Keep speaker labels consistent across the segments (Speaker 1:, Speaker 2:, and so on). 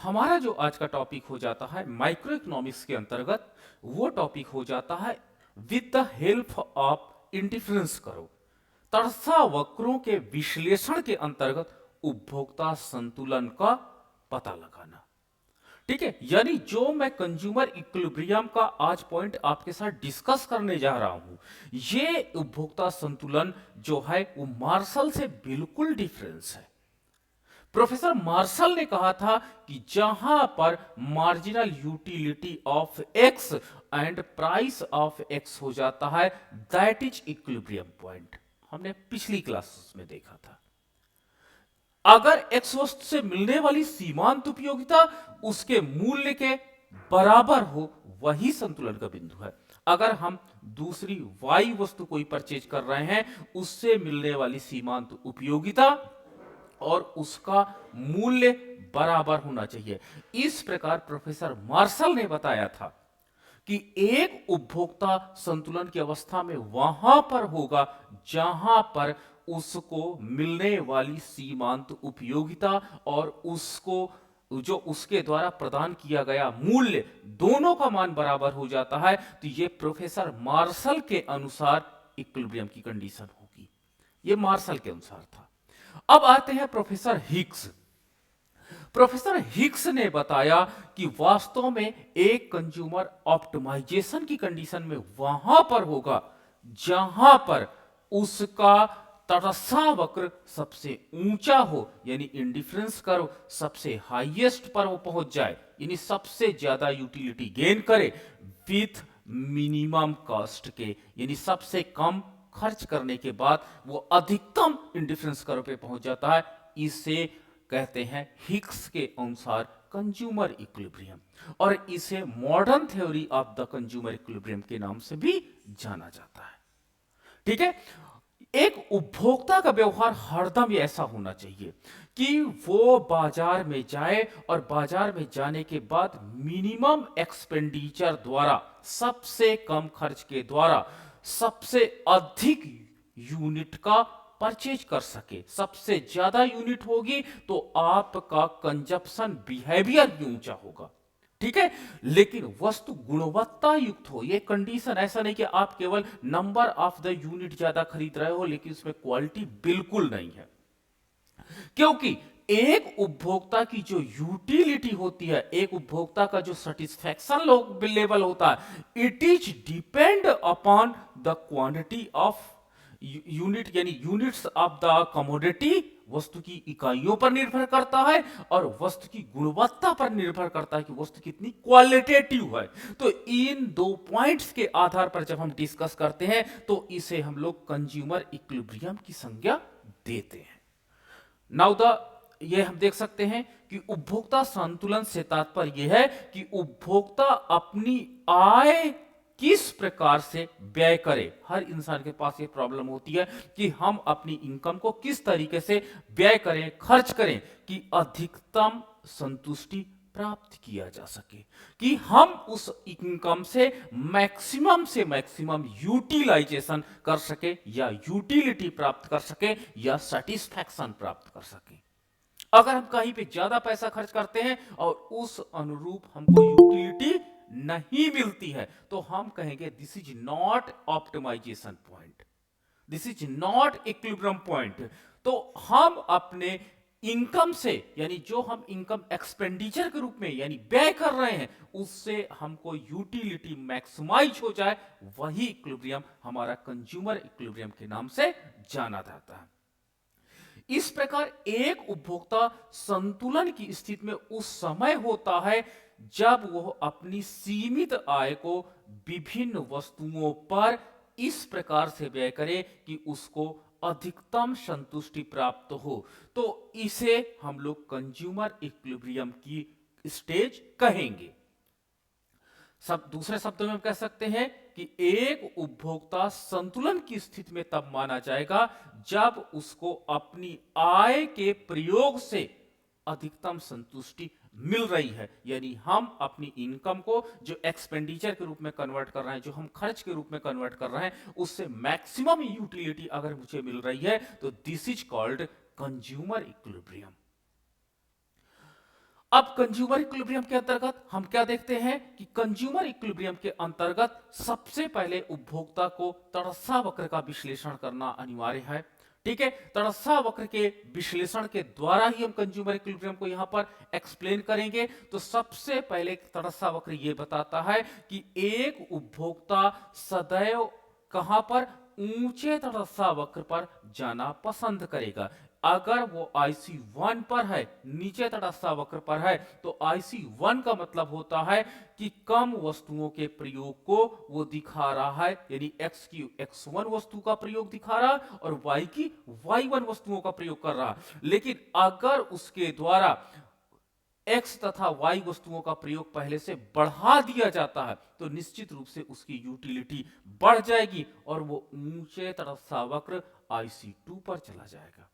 Speaker 1: हमारा जो आज का टॉपिक हो जाता है माइक्रो इकोनॉमिक्स के अंतर्गत, वो टॉपिक हो जाता है with the help of indifference करो, तरसा वक्रों के विश्लेषण के अंतर्गत उपभोक्ता संतुलन का पता लगाना। ठीक है, यानी जो मैं कंज्यूमर इक्विलिब्रियम का आज पॉइंट आपके साथ डिस्कस करने जा रहा हूं, ये उपभोक्ता संतुलन जो है वो मार्शल से बिल्कुल डिफरेंस है। प्रोफेसर मार्शल ने कहा था कि जहां पर marginal utility of x and price of x हो जाता है, दैट इज इक्विलिब्रियम पॉइंट। हमने पिछली क्लास में देखा था। अगर एक्स वस्तु से मिलने वाली सीमांत उपयोगिता उसके मूल्य के बराबर हो, वही संतुलन का बिंदु है। अगर हम दूसरी वाई वस्तु कोई परचेज कर रहे हैं, उससे मिलने वाली सीमांत उपयोगिता और उसका मूल्य बराबर होना चाहिए। इस प्रकार प्रोफेसर मार्शल ने बताया था कि एक उपभोक्ता संतुलन की अवस्था में वहां पर होगा जहां पर उसको मिलने वाली सीमांत उपयोगिता और उसको जो उसके द्वारा प्रदान किया गया मूल्य, दोनों का मान बराबर हो जाता है। तो यह प्रोफेसर मार्शल के अनुसार इक्विलिब्रियम की कंडीशन होगी। यह मार्शल के अनुसार था। अब आते हैं प्रोफेसर हिग्स। प्रोफेसर हिग्स ने बताया कि वास्तव में एक कंज्यूमर ऑप्टिमाइजेशन की कंडीशन में वहां पर होगा जहां पर उसका तटस्था वक्र सबसे ऊंचा हो, यानी इंडिफरेंस कर्व सबसे हाईएस्ट पर वो पहुंच जाए, यानी सबसे ज्यादा यूटिलिटी गेन करे विथ मिनिमम कॉस्ट के, यानी सबसे कम खर्च करने के बाद वो अधिकतम इंडिफरेंस कर्व पे पहुंच जाता है। इसे कहते हैं हिग्स के अनुसार कंज्यूमर इक्विलिब्रियम, और इसे modern theory of the consumer equilibrium के नाम से भी जाना जाता है। ठीक है, एक उपभोक्ता का व्यवहार हरदम ऐसा होना चाहिए कि वो बाजार में जाए और बाजार में जाने के बाद मिनिमम एक्सपेंडिचर द्वारा, सबसे कम खर्च के द्वारा सबसे अधिक यूनिट का परचेज कर सके। सबसे ज्यादा यूनिट होगी तो आपका कंजप्शन बिहेवियर भी ऊंचा होगा। ठीक है, लेकिन वस्तु गुणवत्ता युक्त हो। यह कंडीशन ऐसा नहीं कि आप केवल नंबर ऑफ द यूनिट ज्यादा खरीद रहे हो लेकिन उसमें क्वालिटी बिल्कुल नहीं है, क्योंकि एक उपभोक्ता की जो यूटिलिटी होती है, एक उपभोक्ता का जो सेटिस्फैक्शन लेवल होता है, it is depend upon the quantity of unit, यानी यूनिट्स ऑफ द कमोडिटी, वस्तु की इकाइयों पर निर्भर करता है, और वस्तु की गुणवत्ता पर निर्भर करता है कि वस्तु कितनी क्वालिटेटिव है। तो इन दो पॉइंट्स के आधार पर जब हम डिस्कस करते हैं तो इसे हम लोग कंज्यूमर इक्विलिब्रियम की संज्ञा देते हैं। नाउ द ये हम देख सकते हैं कि उपभोक्ता संतुलन से तात्पर्य यह है कि उपभोक्ता अपनी आय किस प्रकार से व्यय करे। हर इंसान के पास ये प्रॉब्लम होती है कि हम अपनी इनकम को किस तरीके से व्यय करें, खर्च करें कि अधिकतम संतुष्टि प्राप्त किया जा सके, कि हम उस इनकम से मैक्सिमम यूटिलाइजेशन कर सके, या यूटिलिटी प्राप्त कर सके, या सेटिस्फैक्शन प्राप्त कर सके। अगर हम कहीं पे ज्यादा पैसा खर्च करते हैं और उस अनुरूप हमको यूटिलिटी नहीं मिलती है, तो हम कहेंगे this is not optimization point, this is not equilibrium point. तो हम अपने इनकम से, यानी जो हम इनकम एक्सपेंडिचर के रूप में यानी व्यय कर रहे हैं, उससे हमको यूटिलिटी मैक्सिमाइज हो जाए, वही इक्विलिब्रियम हमारा कंज्यूमर इक्विलिब्रियम के नाम से जाना जाता है। इस प्रकार एक उपभोक्ता संतुलन की स्थिति में उस समय होता है जब वह अपनी सीमित आय को विभिन्न वस्तुओं पर इस प्रकार से व्यय करे कि उसको अधिकतम संतुष्टि प्राप्त हो। तो इसे हम लोग कंज्यूमर इक्विलिब्रियम की स्टेज कहेंगे। सब दूसरे शब्दों में हम कह सकते हैं कि एक उपभोक्ता संतुलन की स्थिति में तब माना जाएगा जब उसको अपनी आय के प्रयोग से अधिकतम संतुष्टि मिल रही है, यानी हम अपनी इनकम को जो एक्सपेंडिचर के रूप में कन्वर्ट कर रहे हैं, जो हम खर्च के रूप में कन्वर्ट कर रहे हैं, उससे मैक्सिमम यूटिलिटी अगर मुझे मिल रही है, तो this is called consumer equilibrium. अब कंज्यूमर इक्विलिब्रियम के अंतर्गत हम क्या देखते हैं कि कंज्यूमर इक्विलिब्रियम के अंतर्गत सबसे पहले उपभोक्ता को तड़स्सा वक्र का विश्लेषण करना अनिवार्य है। ठीक है, तड़स्सा वक्र के विश्लेषण के द्वारा ही हम कंज्यूमर इक्विलिब्रियम को यहां पर एक्सप्लेन करेंगे। तो सबसे पहले तड़स्सा वक्र यह बताता है कि एक उपभोक्ता सदैव कहां पर, ऊंचे तड़स्सा वक्र पर जाना पसंद करेगा। अगर वो IC1 पर है, नीचे तटस्थ वक्र पर है, तो IC1 का मतलब होता है कि कम वस्तुओं के प्रयोग को वो दिखा रहा है, यानी X की X1 वस्तु का प्रयोग दिखा रहा है और Y की Y1 वस्तुओं का प्रयोग कर रहा है। लेकिन अगर उसके द्वारा X तथा Y वस्तुओं का प्रयोग पहले से बढ़ा दिया जाता है तो निश्चित रूप से उसकी यूटिलिटी बढ़ जाएगी और वो ऊंचे तटस्थ वक्र IC2 पर चला जाएगा।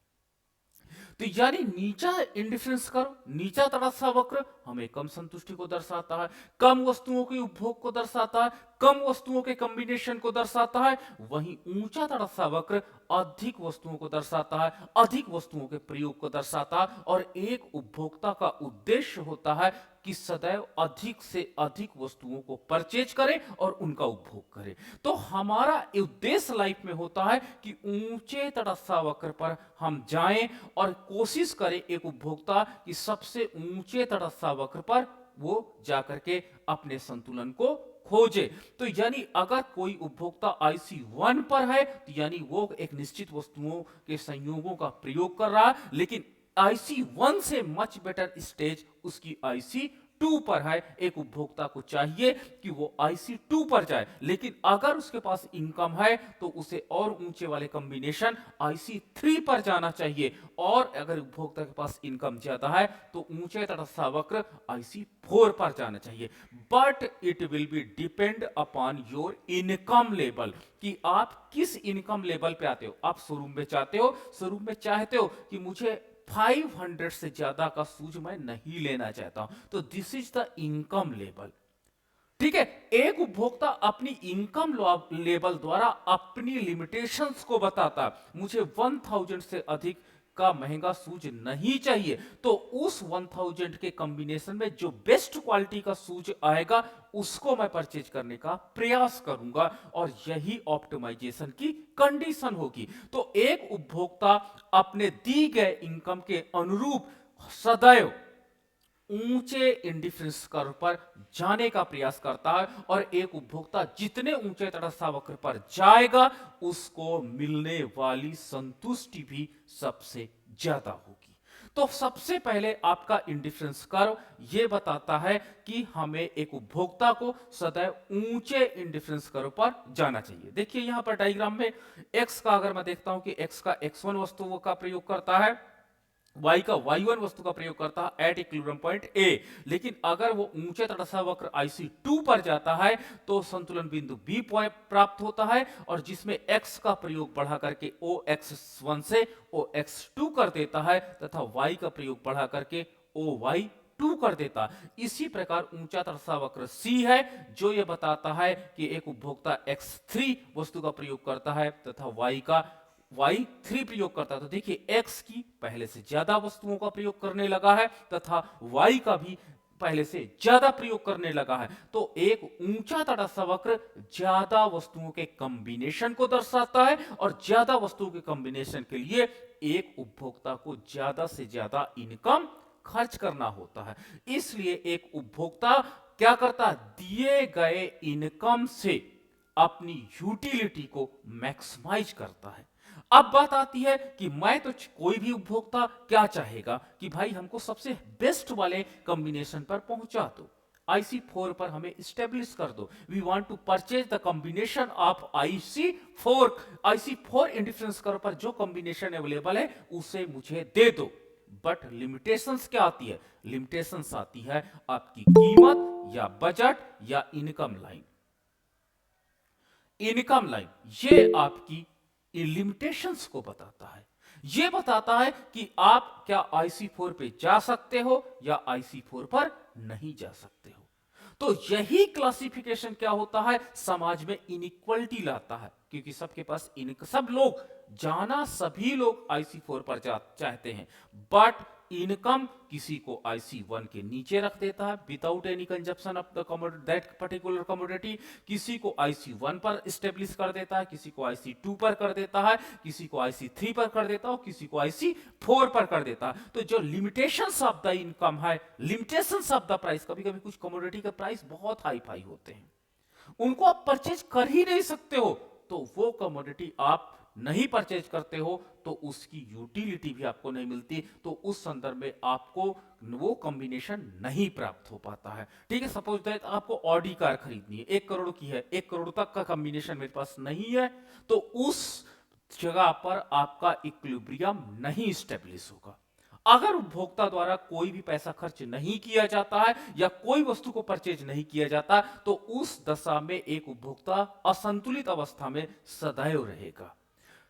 Speaker 1: तो यानी नीचा इंडिफरेंस कर्व, नीचा तटस्थ वक्र हमें कम संतुष्टि को दर्शाता है, कम वस्तुओं के उपभोग को दर्शाता है, कम वस्तुओं के कॉम्बिनेशन को दर्शाता है। वहीं ऊंचा तटस्थ वक्र अधिक वस्तुओं को दर्शाता है, अधिक वस्तुओं के प्रयोग को दर्शाता है और एक उपभोक्ता का उद्देश्य होता है कि सदैव अधिक से अधिक वस्तुओं को परचेज करे और उनका उपभोग करे। तो हमारा उद्देश्य लाइफ में होता है कि ऊंचे तटस्थ वक्र पर हम जाएं और कोशिश करें एक उपभोक्ता कि सबसे ऊंचे तटस्थ वक्र पर वो जाकर के अपने संतुलन को खोजे। तो यानी अगर कोई उपभोक्ता IC1 पर है तो यानी वो एक निश्चित वस्तुओं के संयोगों का प्रयोग कर रहा है, लेकिन IC1 से मच बेटर स्टेज उसकी IC2 पर है। एक उपभोक्ता को चाहिए कि वो IC2 पर जाए, लेकिन अगर उसके पास इनकम है तो उसे और ऊंचे वाले कॉम्बिनेशन IC3 पर जाना चाहिए, और अगर उपभोक्ता के पास इनकम ज्यादा है तो ऊंचे तटस्थ वक्र IC4 पर जाना चाहिए। But it will be depend upon your income level, कि आप किस इनकम लेवल पे आते हो। आप शोरूम में चाहते हो, शोरूम में चाहते हो कि मुझे 500 से ज्यादा का शूज मैं नहीं लेना चाहता हूं, तो this is the income level. ठीक है, एक उपभोक्ता अपनी इनकम लेवल द्वारा अपनी लिमिटेशंस को बताता है। मुझे 1000 से अधिक का महंगा शूज नहीं चाहिए, तो उस 1000 के कॉम्बिनेशन में जो बेस्ट क्वालिटी का शूज आएगा उसको मैं परचेज करने का प्रयास करूंगा, और यही ऑप्टिमाइजेशन की कंडीशन होगी। तो एक उपभोक्ता अपने दी गए इनकम के अनुरूप सदैव ऊंचे इंडिफरेंस कर्व पर जाने का प्रयास करता है, और एक उपभोक्ता जितने ऊंचे तटस्थ वक्र पर जाएगा उसको मिलने वाली संतुष्टि भी सबसे ज्यादा होगी। तो सबसे पहले आपका इंडिफरेंस कर्व यह बताता है कि हमें एक उपभोक्ता को सदैव ऊंचे इंडिफरेंस कर्व पर जाना चाहिए। देखिए यहां पर डायग्राम में x का अगर मैं देखता हूं कि x का x1 वस्तुओं का प्रयोग करता है, Y का Y1 वस्तु का प्रयोग करता है एट इक्विलिब्रियम पॉइंट A, लेकिन अगर वो ऊंचे तटस्थ वक्र IC2 पर जाता है तो संतुलन बिंदु B प्राप्त होता है, और जिसमें x का प्रयोग बढ़ा करके OX1 से OX2 कर देता है तथा y का प्रयोग बढ़ा करके OY2 कर देता। इसी प्रकार ऊंचा तटस्थ वक्र C है जो यह बताता है कि एक उपभोक्ता X3 वस्तु का प्रयोग करता है तथा y का Y3 प्रयोग करता है। तो देखिए x की पहले से ज्यादा वस्तुओं का प्रयोग करने लगा है तथा y का भी पहले से ज्यादा प्रयोग करने लगा है। तो एक ऊंचा तटस्थ वक्र ज्यादा वस्तुओं के कॉम्बिनेशन को दर्शाता है, और ज्यादा वस्तुओं के कॉम्बिनेशन के लिए एक उपभोक्ता को ज्यादा से ज्यादा इनकम खर्च करना होता है। इसलिए एक उपभोक्ता क्या करता है, दिए गए इनकम से अपनी यूटिलिटी को मैक्सिमाइज करता है। अब बात आती है कि मैं तो कोई भी उपभोक्ता क्या चाहेगा कि भाई हमको सबसे बेस्ट वाले कॉम्बिनेशन पर पहुंचा दो, IC4 पर हमें स्टेब्लिश कर दो। We want to purchase the combination of IC4 indifference curve पर जो कॉम्बिनेशन अवेलेबल है उसे मुझे दे दो। बट लिमिटेशंस क्या आती है, लिमिटेशंस आती है आपकी कीमत या बजट या इनकम लाइन। इनकम लाइन ये आपकी लिमिटेशंस को बताता है, यह बताता है कि आप क्या IC4 पे जा सकते हो या IC4 पर नहीं जा सकते हो। तो यही क्लासिफिकेशन क्या होता है, समाज में इनइक्वालिटी लाता है, क्योंकि सबके पास सब लोग जाना, सभी लोग IC4 पर चाहते हैं, बट इनकम किसी को IC1 के नीचे रख देता है without any consumption of the commodity that particular commodity, किसी को IC1 पर स्टेब्लिश कर देता है, किसी को IC2 पर कर देता है, किसी को IC3 पर कर देता है, किसी को IC4 पर कर देता है। तो जो लिमिटेशंस ऑफ द इनकम है, लिमिटेशंस ऑफ द प्राइस, कभी कभी कुछ कमोडिटी के प्राइस बहुत हाई फाई होते हैं, उनको आप परचेज कर ही नहीं सकते हो, तो वो कमोडिटी आप नहीं परचेज करते हो तो उसकी यूटिलिटी भी आपको नहीं मिलती, तो उस संदर्भ में आपको वो कॉम्बिनेशन नहीं प्राप्त हो पाता है। ठीक है, सपोज दैट आपको ऑडी कार खरीदनी है, 1 करोड़ की है, 1 करोड़ तक का कॉम्बिनेशन मेरे पास नहीं है, तो उस जगह पर आपका इक्विलिब्रियम नहीं स्टेब्लिश होगा। अगर उपभोक्ता द्वारा कोई भी पैसा खर्च नहीं किया जाता है या कोई वस्तु को परचेज नहीं किया जाता, तो उस दशा में एक उपभोक्ता असंतुलित अवस्था में सदैव रहेगा।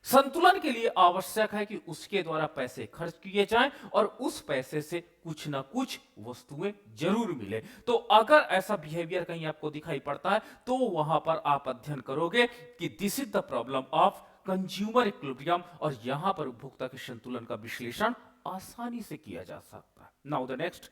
Speaker 1: संतुलन के लिए आवश्यक है कि उसके द्वारा पैसे खर्च किए जाएं और उस पैसे से कुछ ना कुछ वस्तुएं जरूर मिले। तो अगर ऐसा बिहेवियर कहीं आपको दिखाई पड़ता है तो वहां पर आप अध्ययन करोगे कि this is the problem of consumer equilibrium, और यहां पर उपभोक्ता के संतुलन का विश्लेषण आसानी से किया जा सकता है। नाउ द नेक्स्ट,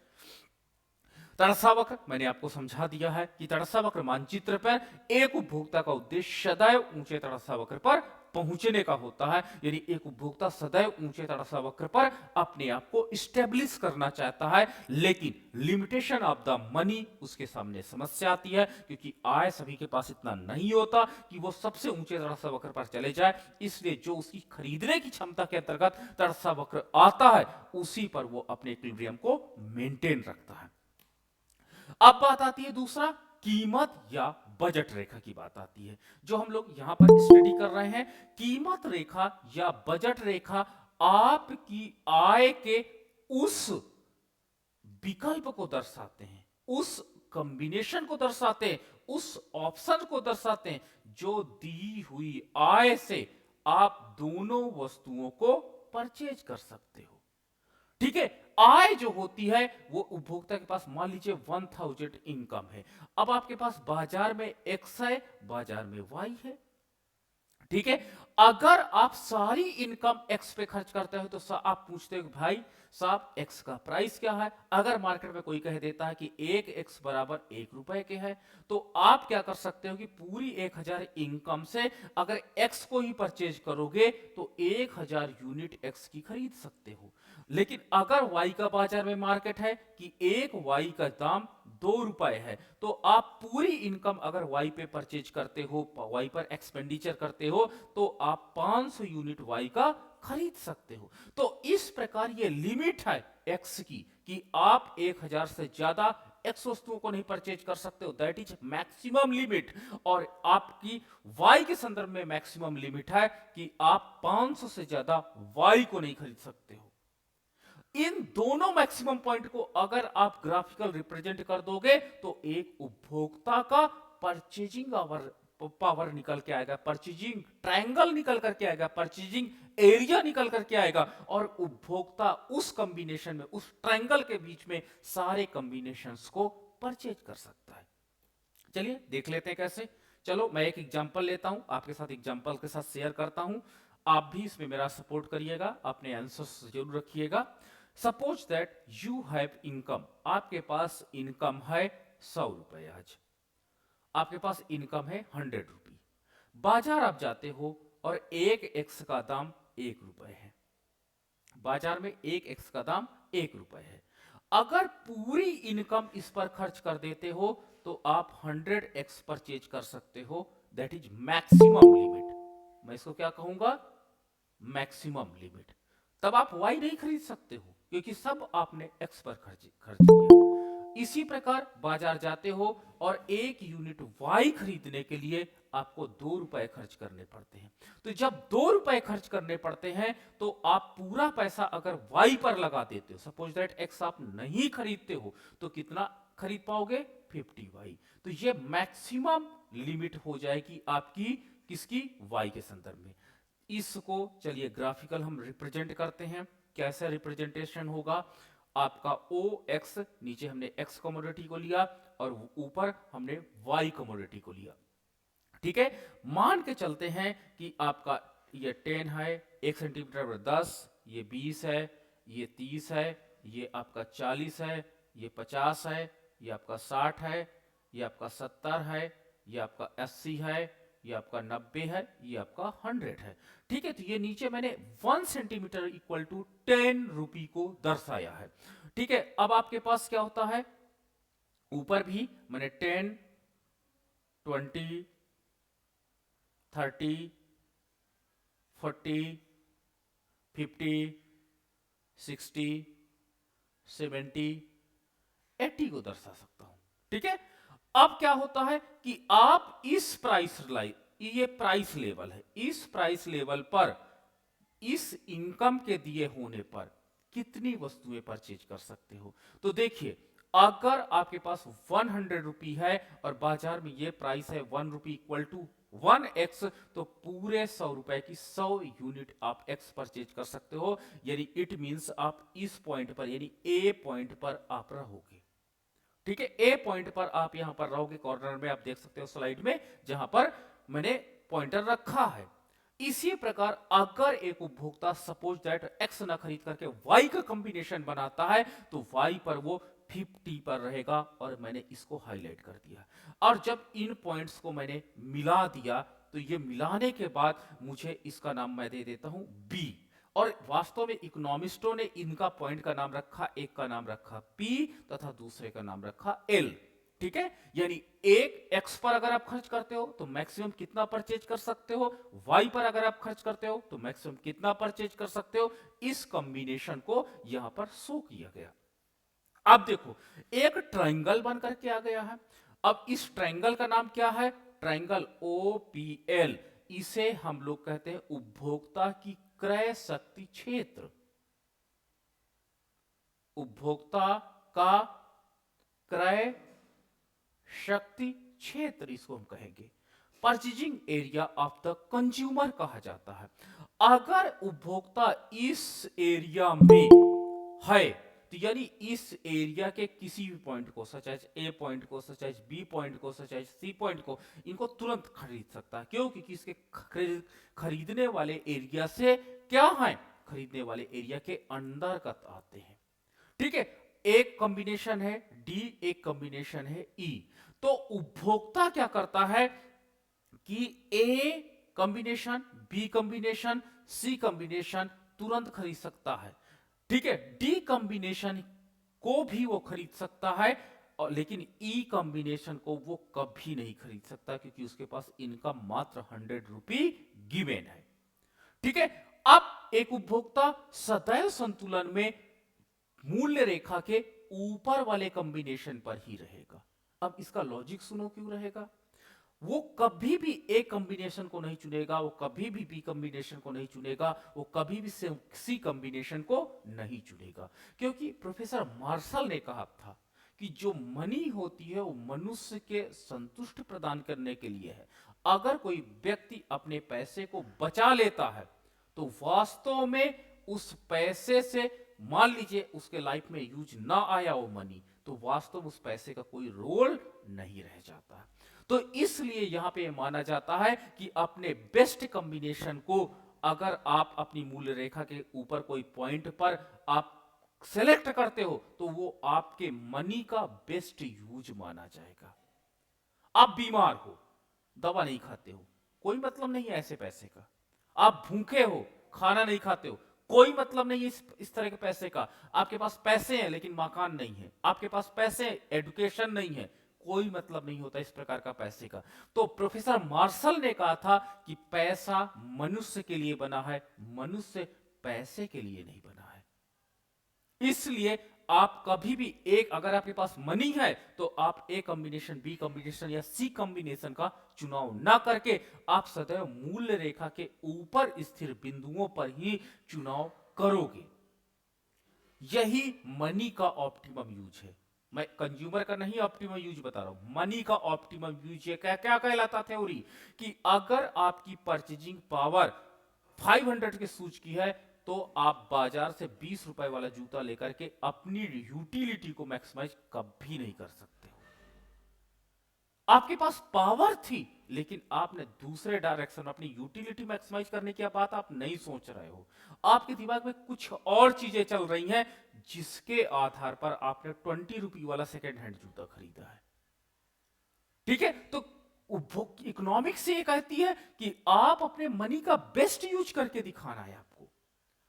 Speaker 1: तड़सा वक्र। मैंने आपको समझा दिया है कि तड़सा वक्र मानचित्र पर एक उपभोक्ता का उद्देश्य सदैव ऊंचे तड़सा वक्र पर पहुंचने का होता है, यानी एक उपभोक्ता सदैव ऊंचे तड़सा वक्र पर अपने आप को स्टेब्लिश करना चाहता है, लेकिन लिमिटेशन ऑफ द मनी उसके सामने समस्या आती है, क्योंकि आय सभी के पास इतना नहीं होता कि वो सबसे ऊंचे तड़सा वक्र पर चले जाए, इसलिए जो उसकी खरीदने की क्षमता के अंतर्गत तड़सा वक्र आता है उसी पर वो अपने इक्विलिब्रियम को मेंटेन रखता है। अब बात आती है दूसरा, कीमत या बजट रेखा की बात आती है, जो हम लोग यहां पर स्टडी कर रहे हैं। कीमत रेखा या बजट रेखा आपकी आय के उस विकल्प को दर्शाते हैं, उस कॉम्बिनेशन को दर्शाते हैं, उस ऑप्शन को दर्शाते हैं जो दी हुई आय से आप दोनों वस्तुओं को परचेज कर सकते हो। ठीक है, आय जो होती है वो उपभोक्ता के पास मान लीजिए 1000 इनकम है, अब आपके पास बाजार में X है, बाजार में Y है। ठीक है, अगर आप सारी इनकम X पे खर्च करते हो तो आप पूछते हो भाई साहब X का प्राइस क्या है। अगर मार्केट में कोई कह देता है कि 1X बराबर 1 रुपए के है, तो आप क्या कर सकते हो कि पूरी 1000 इनकम से अगर X को ही परचेज करोगे तो 1000 यूनिट X की खरीद सकते हो। लेकिन अगर Y का बाजार में मार्केट है कि एक Y का दाम 2 रुपए है, तो आप पूरी इनकम अगर Y पे परचेज करते हो, Y पर एक्सपेंडिचर करते हो, तो आप 500 यूनिट Y का खरीद सकते हो। तो इस प्रकार ये लिमिट है X की कि आप 1000 से ज्यादा X वस्तुओं को नहीं परचेज कर सकते हो, दैट इज मैक्सिमम लिमिट। और आपकी Y के संदर्भ में मैक्सिमम लिमिट है कि आप 500 से ज्यादा Y को नहीं खरीद सकते हो। इन दोनों मैक्सिमम पॉइंट को अगर आप ग्राफिकल रिप्रेजेंट कर दोगे तो एक उपभोक्ता का परचेजिंग पावर निकल के आएगा, परचेजिंग ट्रायंगल निकल करके आएगा, परचेजिंग एरिया निकल करके आएगा, और उपभोक्ता उस कॉम्बिनेशन में, उस ट्रायंगल के बीच में सारे कॉम्बिनेशंस को परचेज कर सकता है। चलिए देख लेते हैं कैसे। चलो मैं एक एग्जांपल लेता हूं, आपके साथ एग्जांपल के साथ शेयर करता हूं, आप भी इसमें मेरा सपोर्ट करिएगा, अपने आंसर्स जरूर रखिएगा। Suppose that you have income, आपके पास इनकम है 100 रुपए, आज आपके पास इनकम है 100 रुपी। बाजार आप जाते हो और एक एक्स का दाम 1 रुपए है, बाजार में एक एक्स का दाम 1 रुपए है। अगर पूरी इनकम इस पर खर्च कर देते हो तो आप 100x परचेज कर सकते हो, दैट इज मैक्सिमम लिमिट। मैं इसको क्या कहूंगा, मैक्सिमम लिमिट। तब आप y नहीं खरीद सकते हो क्योंकि सब आपने x पर खर्च किया। इसी प्रकार बाजार जाते हो और एक यूनिट Y खरीदने के लिए आपको 2 रुपए खर्च करने पड़ते हैं। तो जब 2 रुपए खर्च करने पड़ते हैं तो आप पूरा पैसा अगर Y पर लगा देते हो, सपोज दैट X आप नहीं खरीदते हो, तो कितना खरीद पाओगे, 50Y। तो ये मैक्सिमम लिमिट हो जाएगी आपकी, किसकी, Y के संदर्भ में। इसको चलिए ग्राफिकल हम रिप्रेजेंट करते हैं। कैसा रिप्रेजेंटेशन होगा, आपका OX, नीचे हमने X कमोडिटी को लिया और ऊपर हमने Y कमोडिटी को लिया। ठीक है, मान के चलते हैं कि आपका ये 10 है, 1 सेंटीमीटर पर 10, ये 20 है, ये 30 है ये आपका 40 है, ये 50 है, ये आपका 60 है, ये आपका 70 है, ये आपका 80 है, ये आपका 90 है, ये आपका 100 है। ठीक है, तो ये नीचे मैंने 1 सेंटीमीटर इक्वल टू 10 रुपी को दर्शाया है। ठीक है, अब आपके पास क्या होता है, ऊपर भी मैंने 10, 20, 30, 40, 50, 60, 70, 80 को दर्शा सकता हूं। ठीक है, अब क्या होता है कि आप इस प्राइस लाइन, ये प्राइस लेवल है, इस प्राइस लेवल पर इस इनकम के दिए होने पर कितनी वस्तुएं परचेज कर सकते हो। तो देखिए, अगर आपके पास 100 रुपी है और बाजार में ये प्राइस है 1 रुपी इक्वल टू 1x, तो पूरे 100 रुपए की 100 यूनिट आप x परचेज कर सकते हो। यानी इट मींस आप इस पॉइंट पर, यानी ए पॉइंट पर आप रहोगे। ठीक है, ए पॉइंट पर आप यहां पर रहोगे। कॉर्नर में आप देख सकते हो स्लाइड में, जहां पर मैंने पॉइंटर रखा है। इसी प्रकार अगर एक उपभोक्ता सपोज दैट एक्स ना खरीद करके वाई का कॉम्बिनेशन बनाता है, तो वाई पर वो 50 पर रहेगा, और मैंने इसको हाईलाइट कर दिया। और जब इन पॉइंट्स को मैंने मिला दिया, तो ये मिलाने के बाद मुझे इसका नाम मैं दे देता हूं बी। और वास्तव में इकोनॉमिस्टों ने इनका पॉइंट का नाम रखा, एक का नाम रखा पी तथा दूसरे का नाम रखा एल। ठीक है, यानी एक एक्स पर अगर आप खर्च करते हो तो मैक्सिमम कितना परचेज कर सकते हो, वाई पर अगर आप खर्च करते हो तो मैक्सिमम कितना परचेज कर सकते हो। इस कॉम्बिनेशन को यहां पर शो किया गया। अब देखो, एक ट्रायंगल बन करके आ गया है। अब इस ट्रायंगल का नाम क्या है, ट्रायंगल ओपीएल। इसे हम लोग कहते हैं उपभोक्ता की क्रय शक्ति क्षेत्र। उपभोक्ता का क्रय शक्ति क्षेत्र, इसको हम कहेंगे। Purchasing area of the consumer कहा जाता है। अगर उपभोक्ता इस एरिया में है, तो यानी इस एरिया के किसी भी पॉइंट को, सच एज ए पॉइंट को, सच एज बी पॉइंट को, सच एज सी पॉइंट को, इनको तुरंत खरीद सकता है। क्यों? क्योंकि इसके खरीदने वाले एरिया से क्या है, खरीदने वाले एरिया के अंतर्गत आते हैं। ठीक है, एक कॉम्बिनेशन है डी, एक कॉम्बिनेशन है ई। तो उपभोक्ता क्या करता है कि A combination, B combination, C combination तुरंत खरीद सकता है। ठीक है, डी कॉम्बिनेशन को भी वो खरीद सकता है, और लेकिन ई कॉम्बिनेशन को वो कभी नहीं खरीद सकता, क्योंकि उसके पास इनकम मात्र 100 रुपी गिवन है। ठीक है, अब एक उपभोक्ता सदैव संतुलन में मूल्य रेखा के ऊपर वाले कॉम्बिनेशन पर ही रहेगा। अब इसका लॉजिक सुनो, क्यों रहेगा। वो कभी भी ए कॉम्बिनेशन को नहीं चुनेगा, वो कभी भी बी कॉम्बिनेशन को नहीं चुनेगा, वो कभी भी सी कॉम्बिनेशन को नहीं चुनेगा। क्योंकि प्रोफेसर मार्शल ने कहा था कि जो मनी होती है वो मनुष्य के संतुष्ट प्रदान करने के लिए है। अगर कोई व्यक्ति अपने पैसे को बचा लेता है, तो वास्तव में उस पैसे से, मान लीजिए उसके लाइफ में यूज ना आया वो मनी, तो वास्तव में उस पैसे का कोई रोल नहीं रह जाता। तो इसलिए यहां पे माना जाता है कि अपने बेस्ट कॉम्बिनेशन को अगर आप अपनी मूल्य रेखा के ऊपर कोई पॉइंट पर आप सेलेक्ट करते हो, तो वो आपके मनी का बेस्ट यूज माना जाएगा। आप बीमार हो, दवा नहीं खाते हो, कोई मतलब नहीं है ऐसे पैसे का। आप भूखे हो, खाना नहीं खाते हो, कोई मतलब नहीं है इस तरह के पैसे का। आपके पास पैसे हैं लेकिन मकान नहीं है, आपके पास पैसे, एजुकेशन नहीं है, कोई मतलब नहीं होता इस प्रकार का पैसे का। तो प्रोफेसर मार्शल ने कहा था कि पैसा मनुष्य के लिए बना है, मनुष्य पैसे के लिए नहीं बना है। इसलिए आप कभी भी एक, अगर आपके पास मनी है तो आप ए कॉम्बिनेशन, बी कॉम्बिनेशन या सी कॉम्बिनेशन का चुनाव ना करके आप सदैव मूल्य रेखा के ऊपर स्थिर बिंदुओं पर ही चुनाव करोगे। यही मनी का ऑप्टिमम यूज है। मैं कंज्यूमर का नहीं ऑप्टिमम यूज बता रहा हूं, मनी का ऑप्टिमम यूज है। क्या क्या कहलाता थ्योरी, कि अगर आपकी परचेजिंग पावर 500 के सूच की है, तो आप बाजार से 20 रुपए वाला जूता लेकर के अपनी यूटिलिटी को मैक्सिमाइज कभी नहीं कर सकते हो। आपके पास पावर थी, लेकिन आपने दूसरे डायरेक्शन में अपनी यूटिलिटी मैक्सिमाइज करने की बात आप नहीं सोच रहे हो। आपके दिमाग में कुछ और चीजें चल रही हैं जिसके आधार पर आपने 20 रुपये वाला सेकेंड हैंड जूता खरीदा है। ठीक है, तो उपभोग इकोनॉमिक्स ये कहती है कि आप अपने मनी का बेस्ट यूज करके दिखाना है आपको,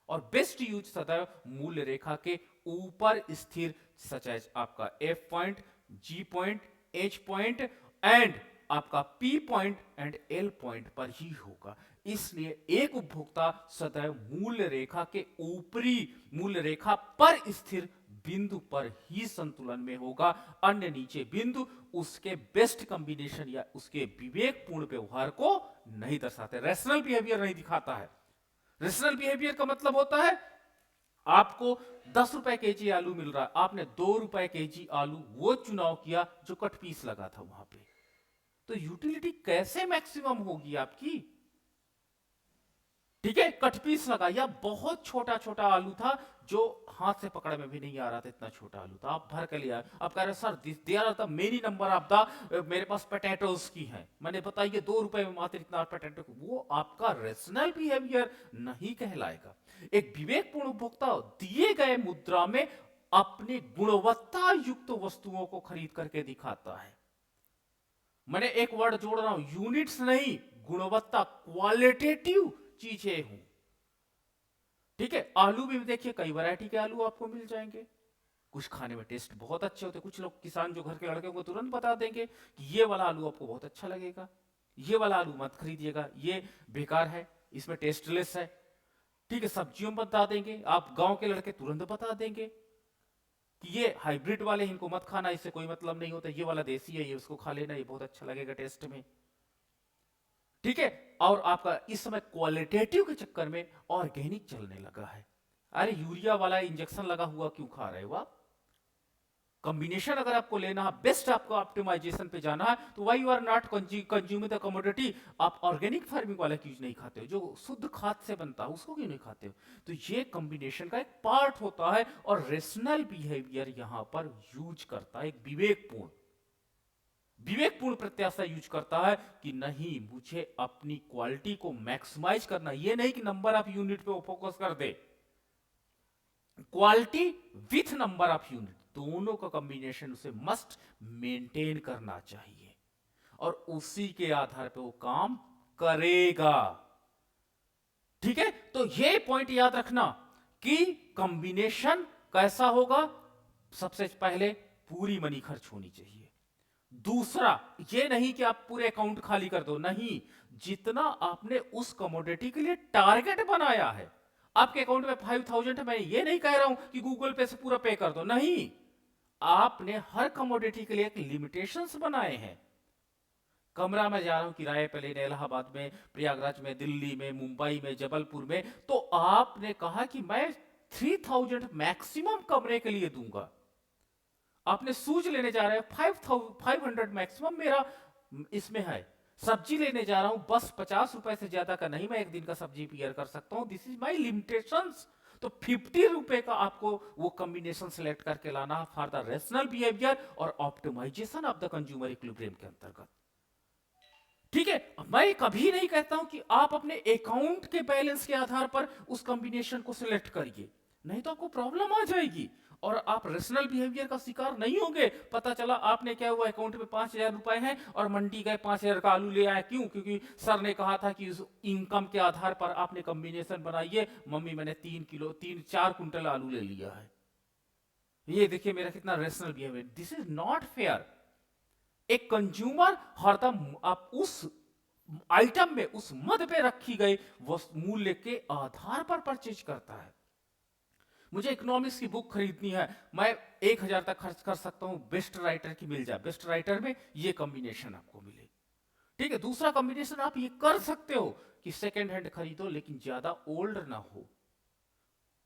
Speaker 1: और बेस्ट यूज सदैव मूल्य रेखा के ऊपर स्थिर, सच एज आपका F point, G point, H point and आपका P point and L point पर ही होगा। इसलिए एक उपभोक्ता सदैव मूल्य रेखा के ऊपरी मूल्य रेखा पर स्थिर बिंदु पर ही संतुलन में होगा, अन्य नीचे बिंदु उसके बेस्ट कॉम्बिनेशन या उसके विवेकपूर्ण व्यवहार को नहीं दर्शाते, रैशनल बिहेवियर नहीं दिखाता है। रैशनल बिहेवियर का मतलब होता है आपको 10 रुपए केजी आलू मिल रहा है, आपने 2 रुपए केजी आलू वो चुनाव किया जो कट पीस लगा था वहां पे, तो यूटिलिटी कैसे मैक्सिमम होगी आपकी? ठीक है, कट पीस लगा, या बहुत छोटा छोटा आलू था जो हाथ से पकड़ में भी नहीं आ रहा था, इतना छोटा आलू था, आप भर के लिया, आप कह रहे sir there are the many number of the, मेरे पास पोटैटोज की है, मैंने बताइए 2 रुपए में मात्र इतना पोटैटो, वो आपका रेशनल बिहेवियर नहीं कहलाएगा। एक विवेकपूर्ण उपभोक्ता दिए गए मुद्रा में अपनी गुणवत्ता युक्त वस्तुओं को खरीद करके दिखाता है। मैंने एक वर्ड जोड़ रहा हूं, यूनिट्स नहीं, गुणवत्ता, क्वालिटेटिव चीजें हूं। ठीक है, आलू भी देखिए कई वैरायटी के आलू आपको मिल जाएंगे, कुछ खाने में टेस्ट बहुत अच्छे होते, कुछ लोग किसान जो घर के लड़के को तुरंत बता देंगे कि ये वाला आलू आपको बहुत अच्छा लगेगा, ये वाला आलू मत खरीदिएगा, ये बेकार है, इसमें टेस्टलेस है। ठीक है, सब्जियों में बता देंगे, आप गांव के लड़के तुरंत बता देंगे कि ये हाइब्रिड वाले इनको मत खाना, इससे कोई मतलब नहीं होता, ये वाला देसी है, ये उसको खा लेना, ये बहुत अच्छा लगेगा टेस्ट में। ठीक है, और आपका इस समय क्वालिटेटिव के चक्कर में ऑर्गेनिक चलने लगा है। अरे यूरिया वाला इंजेक्शन लगा हुआ क्यों खा रहे हो आप? कॉम्बिनेशन अगर आपको लेना है, बेस्ट आपको ऑप्टिमाइजेशन पे जाना है, तो why you are not consuming the commodity, आप ऑर्गेनिक फार्मिंग वाला क्यों नहीं खाते हो, जो शुद्ध खाद से बनता है उसको क्यों नहीं खाते हो? तो ये कॉम्बिनेशन का एक पार्ट होता है, और रेशनल बिहेवियर यहां पर यूज करता है, एक विवेकपूर्ण प्रत्याशा यूज करता है कि नहीं, मुझे अपनी क्वालिटी को मैक्सिमाइज करना, ये नहीं कि नंबर ऑफ यूनिट पे फोकस कर दे, quality with number of unit दोनों का कॉम्बिनेशन उसे मस्ट मेंटेन करना चाहिए, और उसी के आधार पे वो काम करेगा। ठीक है, तो ये पॉइंट याद रखना कि कॉम्बिनेशन कैसा होगा। सबसे पहले पूरी मनी खर्च होनी चाहिए। दूसरा, ये नहीं कि आप पूरे अकाउंट खाली कर दो, नहीं, जितना आपने उस कमोडिटी के लिए टारगेट बनाया है, आपके अकाउंट में 5000 है, मैं ये नहीं कह रहा हूं कि गूगल पे से पूरा पे कर दो, नहीं, आपने हर कमोडिटी के लिए एक लिमिटेशंस बनाए हैं। कमरा में जा रहा हूं किराए पे लेने, इलाहाबाद में, प्रयागराज में, दिल्ली में, मुंबई में, जबलपुर में, तो आपने कहा कि मैं 3000 मैक्सिमम कमरे के लिए दूंगा। आपने सूज लेने जा रहे हैं 500 मैक्सिमम मेरा इसमें है, सब्जी लेने जा रहा हूं बस 50 रुपए से ज्यादा का नहीं, मैं एक दिन का सब्जी पियर कर सकता हूं, दिस इज माई लिमिटेशंस। तो 50 रुपए का आपको वो कॉम्बिनेशन सिलेक्ट करके लाना फॉर द रेशनल बिहेवियर और optimization of the consumer equilibrium के अंतर्गत। ठीक है, मैं कभी नहीं कहता हूं कि आप अपने अकाउंट के बैलेंस के आधार पर उस कॉम्बिनेशन को सिलेक्ट करिए, नहीं तो आपको प्रॉब्लम आ जाएगी और आप रेशनल बिहेवियर का शिकार नहीं होंगे। पता चला आपने क्या हुआ, अकाउंट में 5000 रुपए हैं और मंडी गए 5000 का आलू ले आए, क्यों? क्योंकि सर ने कहा था कि उस इनकम के आधार पर आपने कॉम्बिनेशन बनाइए। मम्मी मैंने 3 4 कुंटल आलू ले लिया है, ये देखिए मेरा कितना rational behaviour. This is not fair. एक कंज्यूमर हरदम आप उस आइटम में, उस मद पे रखी गई मूल्य के आधार पर परचेज करता है। मुझे इकोनॉमिक्स की बुक खरीदनी है, मैं 1000 तक खर्च कर सकता हूं, बेस्ट राइटर की मिल जाए, बेस्ट राइटर में ये कॉम्बिनेशन आपको मिले। ठीक है, दूसरा कॉम्बिनेशन आप ये कर सकते हो कि सेकेंड हैंड खरीदो लेकिन ज्यादा ओल्ड ना हो।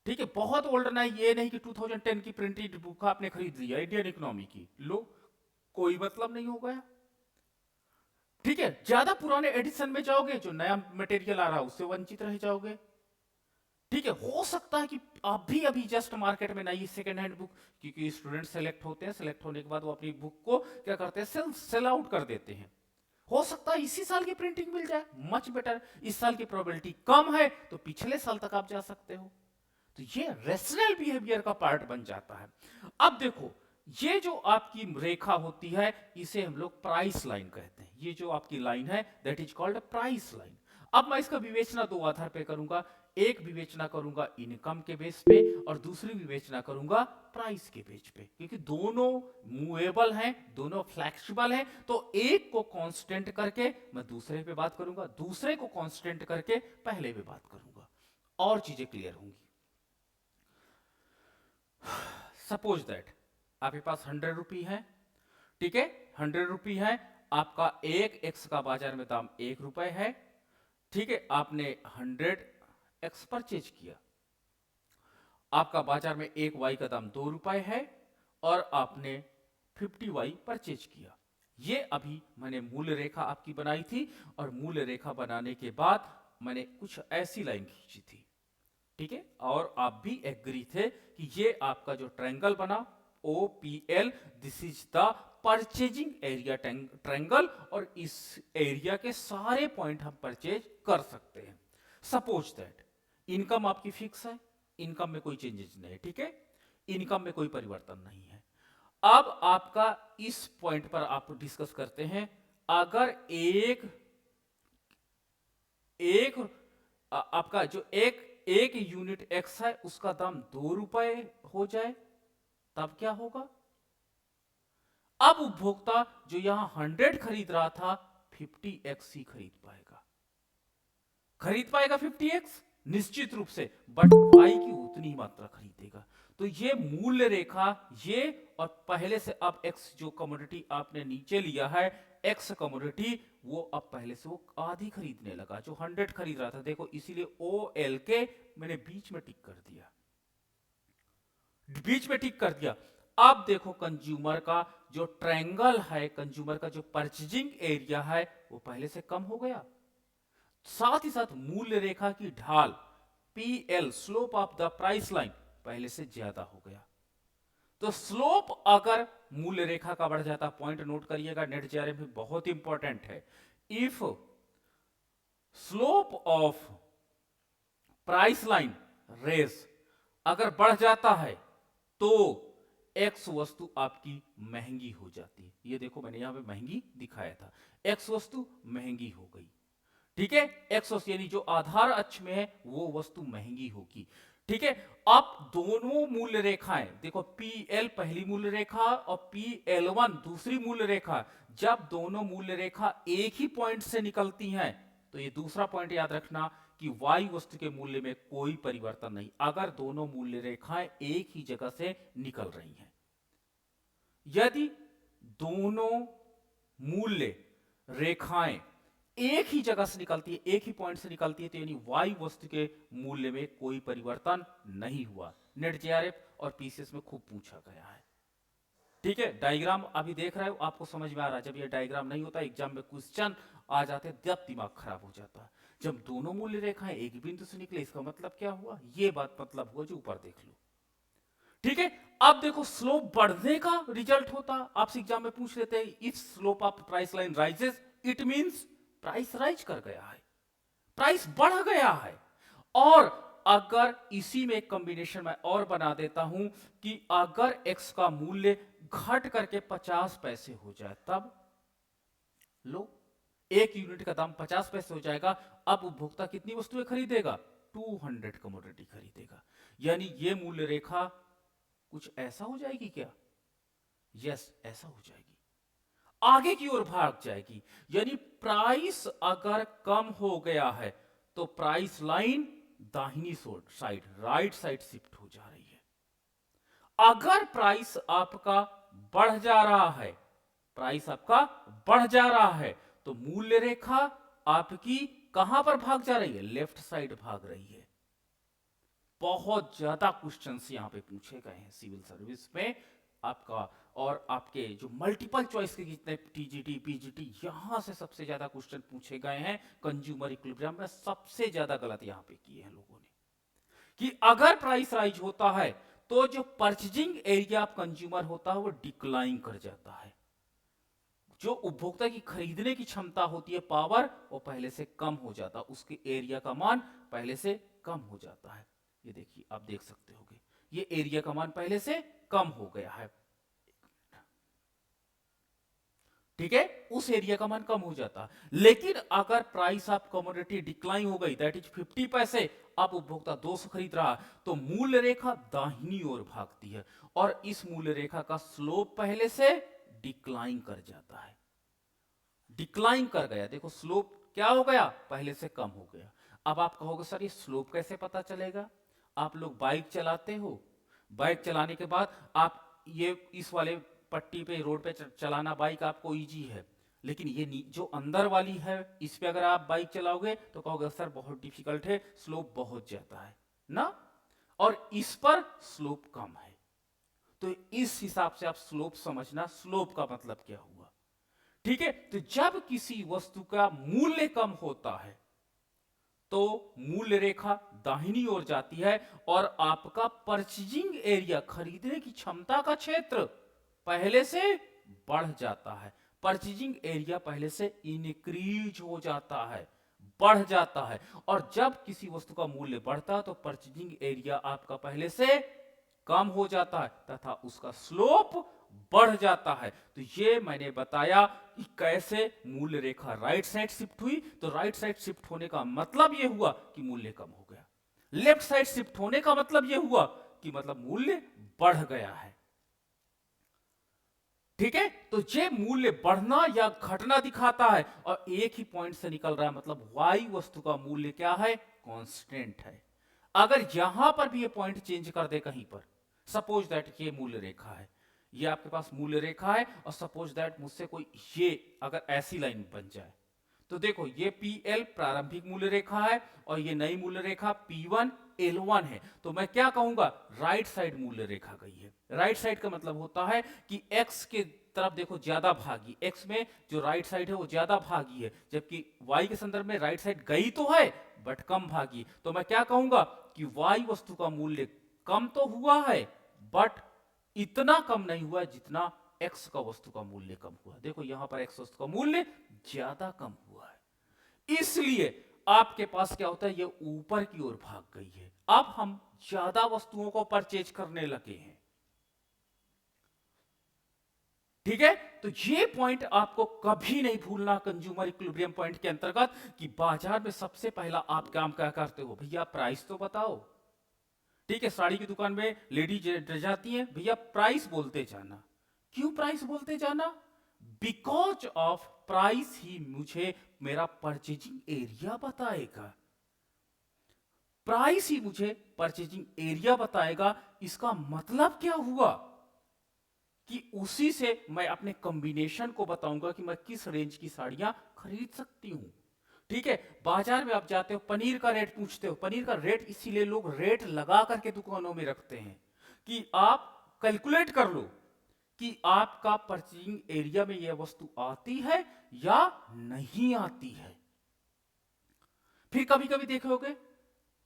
Speaker 1: ठीक है, बहुत ओल्ड ना, ये नहीं कि 2010 की प्रिंटेड बुक आपने खरीद लिया इंडियन इकोनॉमी की, लो कोई मतलब नहीं हो गया। ठीक है, ज्यादा पुराने एडिशन में जाओगे, जो नया मटेरियल आ रहा है उससे वंचित रह जाओगे। ठीक है, हो सकता है कि आप भी अभी जस्ट मार्केट में नई सेकेंड हैंड बुक, क्योंकि स्टूडेंट सेलेक्ट होते हैं, सेलेक्ट होने के बाद वो अपनी बुक को क्या करते हैं, सेल आउट कर देते हैं। हो सकता है इसी साल की प्रिंटिंग मिल जाए, मच बेटर। इस साल की प्रोबेबिलिटी कम है तो पिछले साल तक आप जा सकते हो। तो ये रेशनल बिहेवियर का पार्ट बन जाता है। अब देखो, ये जो आपकी रेखा होती है इसे हम लोग प्राइस लाइन कहते हैं। ये जो आपकी लाइन है that is called price line. अब मैं इसका विवेचना दो आधार पे करूंगा। एक विवेचना करूंगा इनकम के बेस पे और दूसरी विवेचना करूंगा प्राइस के बेस पे, क्योंकि दोनों मूवेबल हैं, दोनों फ्लेक्सिबल हैं। तो एक को कांस्टेंट करके मैं दूसरे पे बात करूंगा, दूसरे को कांस्टेंट करके पहले पे बात करूंगा, और चीजें क्लियर होंगी। सपोज दैट आपके पास 100 रुपये है, ठीक है, 100 रुपये है, आपका एक एक्स का बाजार में दाम 1 रुपए है, ठीक है, आपने 100 एक्स परचेज किया, आपका बाजार में एक वाई का दाम 2 रुपए है और आपने 50 वाई परचेज किया। ये अभी मैंने मूल्य रेखा आपकी बनाई थी और मूल्य रेखा बनाने के बाद मैंने कुछ ऐसी लाइन खींची थी, ठीक है, और आप भी एग्री थे कि ये आपका जो ट्रायंगल बना OPL, this is the purchasing area triangle, और इस एरिया के सारे पॉइंट हम परचेज कर सकते हैं। सपोज दैट इनकम आपकी फिक्स है, इनकम में कोई चेंजेस नहीं है, ठीक है, इनकम में कोई परिवर्तन नहीं है। अब आपका इस पॉइंट पर आप डिस्कस करते हैं, अगर एक आपका जो एक यूनिट एक्स है उसका दाम 2 रुपए हो जाए तब क्या होगा? अब उपभोक्ता जो यहां 100 खरीद रहा था 50x ही खरीद पाएगा 50x निश्चित रूप से, बट y की उतनी ही मात्रा खरीदेगा। तो ये मूल्य रेखा, ये और पहले से अब x जो कमोडिटी आपने नीचे लिया है, x कमोडिटी, वो अब पहले से वो आधी खरीदने लगा, जो 100 खरीद रहा था। देखो इसीलिए OL के मैंने बीच में टिक कर दिया, बीच में टिक कर दिया। अब देखो कंज्यूमर का जो ट्रायंगल है, कंज्यूमर का जो परचेजिंग एरिया है वो पहले से कम हो गया, साथ ही साथ मूल्य रेखा की ढाल PL, slope of the price line, पहले से ज्यादा हो गया। तो स्लोप अगर मूल्य रेखा का बढ़ जाता, पॉइंट नोट करिएगा, नेट जेआरएफ में बहुत इंपॉर्टेंट है, if slope of price line raise अगर बढ़ जाता है तो एक्स वस्तु आपकी महंगी हो जाती है। ये देखो मैंने यहां पे महंगी दिखाया था, एक्स वस्तु महंगी हो गई, ठीक है, एक्स वस्तु यानी जो आधार अक्ष में है वो वस्तु महंगी होगी, ठीक है। अब दोनों मूल्य रेखाएं देखो, PL पहली मूल्य रेखा और PL1 दूसरी मूल्य रेखा, जब दोनों मूल्य रेखा एक ही पॉइंट से निकलती हैं तो ये दूसरा पॉइंट याद रखना कि y वस्तु के मूल्य में कोई परिवर्तन नहीं, अगर दोनों मूल्य रेखाएं एक ही जगह से निकल रही हैं। यदि दोनों मूल्य रेखाएं एक ही जगह से निकलती है, एक ही पॉइंट से निकलती है, तो यानी y वस्तु के मूल्य में कोई परिवर्तन नहीं हुआ। नेट जेआरएफ और पीसीएस में खूब पूछा गया है, ठीक है। डायग्राम अभी देख रहे हो, आपको समझ में आ रहा है। जब ये डायग्राम नहीं होता, एग्जाम में क्वेश्चन आ जाते, जब दिमाग खराब हो जाता है। जब दोनों मूल्य रेखाएं एक बिंदु से निकले, इसका मतलब क्या हुआ? ये बात मतलब हुआ जो ऊपर देख लो, ठीक है। अब देखो स्लोप बढ़ने का रिजल्ट होता, आपसे एग्जाम में पूछ लेते हैं, if slope of price line rises it means price rise कर गया है, प्राइस बढ़ गया है। और अगर इसी में एक कॉम्बिनेशन में और बना देता हूं कि अगर x का मूल्य घट करके 50 पैसे हो जाए, तब लो, एक यूनिट का दाम 50 पैसे हो जाएगा। अब उपभोक्ता कितनी वस्तुएं खरीदेगा? 200 कमोडिटी खरीदेगा। यानी ये मूल्य रेखा कुछ ऐसा हो जाएगी क्या? यस, ऐसा हो जाएगी, आगे की ओर भाग जाएगी। यानी प्राइस अगर कम हो गया है तो प्राइस लाइन दाहिनी साइड, राइट साइड शिफ्ट हो जा रही है। अगर प्राइस आपका बढ़ जा रहा है, प्राइस आपका बढ़ जा रहा है, तो मूल्य रेखा आपकी कहां पर भाग जा रही है? लेफ्ट साइड भाग रही है। बहुत ज्यादा क्वेश्चंस यहां पे पूछे गए हैं सिविल सर्विस में आपका, और आपके जो मल्टीपल चॉइस के जितने टीजीटी पीजीटी, यहां से सबसे ज्यादा क्वेश्चन पूछे गए हैं। कंज्यूमर इक्विलिब्रियम में सबसे ज्यादा गलत यहां पे किए हैं लोगों ने, कि अगर प्राइस राइज होता है तो जो परचेजिंग एरिया ऑफ कंज्यूमर होता है वो डिक्लाइन कर जाता है, जो उपभोक्ता की खरीदने की क्षमता होती है, पावर, वो पहले से कम हो जाता, उसके एरिया का मान पहले से कम हो जाता है। ये देखिए आप देख सकते होगे ये एरिया का मान पहले से कम हो गया है, ठीक है, उस एरिया का मान कम हो जाता है। लेकिन अगर प्राइस ऑफ कमोडिटी डिक्लाइन हो गई, दैट इज 50 पैसे, अब उपभोक्ता 200 खरीद रहा, तो मूल्य रेखा दाहिनी ओर भागती है और इस मूल्य रेखा का स्लोप पहले से डिक्लाइन कर जाता है। डिक्लाइन कर गया, देखो स्लोप क्या हो गया, पहले से कम हो गया। अब आप कहोगे सर ये स्लोप कैसे पता चलेगा? आप लोग बाइक चलाते हो, बाइक चलाने के बाद आप ये इस वाले पट्टी पे रोड पे चलाना बाइक आपको इजी है, लेकिन ये जो अंदर वाली है इस पे अगर आप बाइक चलाओगे तो कहोगे सर बहुत डिफिकल्ट है, स्लोप बहुत ज्यादा है ना, और इस पर स्लोप कम है। तो इस हिसाब से आप स्लोप समझना, स्लोप का मतलब क्या हुआ, ठीक है। तो जब किसी वस्तु का मूल्य कम होता है तो मूल्य रेखा दाहिनी ओर जाती है और आपका परचेजिंग एरिया, खरीदने की क्षमता का क्षेत्र पहले से बढ़ जाता है। परचेजिंग एरिया पहले से इंक्रीज हो जाता है, बढ़ जाता है। और जब किसी वस्तु का मूल्य बढ़ता है तो परचेजिंग एरिया आपका पहले से कम हो जाता है तथा उसका स्लोप बढ़ जाता है। तो ये मैंने बताया कि कैसे मूल्य रेखा राइट साइड शिफ्ट हुई। तो राइट साइड शिफ्ट होने का मतलब ये हुआ कि मूल्य कम हो गया, लेफ्ट साइड शिफ्ट होने का मतलब ये हुआ कि मतलब मूल्य बढ़ गया है, ठीक है। तो ये मूल्य बढ़ना या घटना दिखाता है और एक ही पॉइंट से निकल रहा है, मतलब वाई वस्तु का मूल्य क्या है, कांस्टेंट है। अगर यहां पर भी ये पॉइंट चेंज कर दे कहीं पर, सपोज दैट ये मूल्य रेखा है, ये आपके पास मूल्य रेखा है, और सपोज दैट मुझसे कोई ये अगर ऐसी लाइन बन जाए, तो देखो ये PL प्रारंभिक मूल्य रेखा है और ये नई मूल्य रेखा P1 L1 है। तो मैं क्या कहूंगा, राइट साइड मूल्य रेखा गई है। राइट साइड का मतलब होता है कि x के तरफ देखो ज्यादा भागी, x में जो राइट साइड है वो ज्यादा भागी है, जबकि y के संदर्भ में राइट साइड गई तो है बट कम भागी। तो मैं क्या कहूंगा कि y वस्तु का मूल्य कम तो हुआ है बट इतना कम नहीं हुआ जितना x का वस्तु का मूल्य कम हुआ। देखो यहां पर x वस्तु का मूल्य ज्यादा कम हुआ है, इसलिए आपके पास क्या होता है, ये ऊपर की ओर भाग गई है। अब हम ज्यादा वस्तुओं को परचेज करने लगे हैं, ठीक है। तो ये पॉइंट आपको कभी नहीं भूलना कंज्यूमर इक्विलिब्रियम पॉइंट के अंतर्गत, कि बाजार में सबसे पहला आप काम क्या करते हो, भैया प्राइस तो बताओ, ठीक है। साड़ी की दुकान में लेडीज जाती है, भैया प्राइस बोलते जाना। क्यों प्राइस बोलते जाना? बिकॉज ऑफ प्राइस ही मुझे मेरा परचेजिंग एरिया बताएगा, प्राइस ही मुझे परचेजिंग एरिया बताएगा। इसका मतलब क्या हुआ कि उसी से मैं अपने कॉम्बिनेशन को बताऊंगा कि मैं किस रेंज की साड़ियां खरीद सकती हूं, ठीक है। बाजार में आप जाते हो, पनीर का रेट पूछते हो, पनीर का रेट इसीलिए लोग रेट लगा करके दुकानों में रखते हैं कि आप कैलकुलेट कर लो कि आपका परचेजिंग एरिया में यह वस्तु आती है या नहीं आती है। फिर कभी कभी देखोगे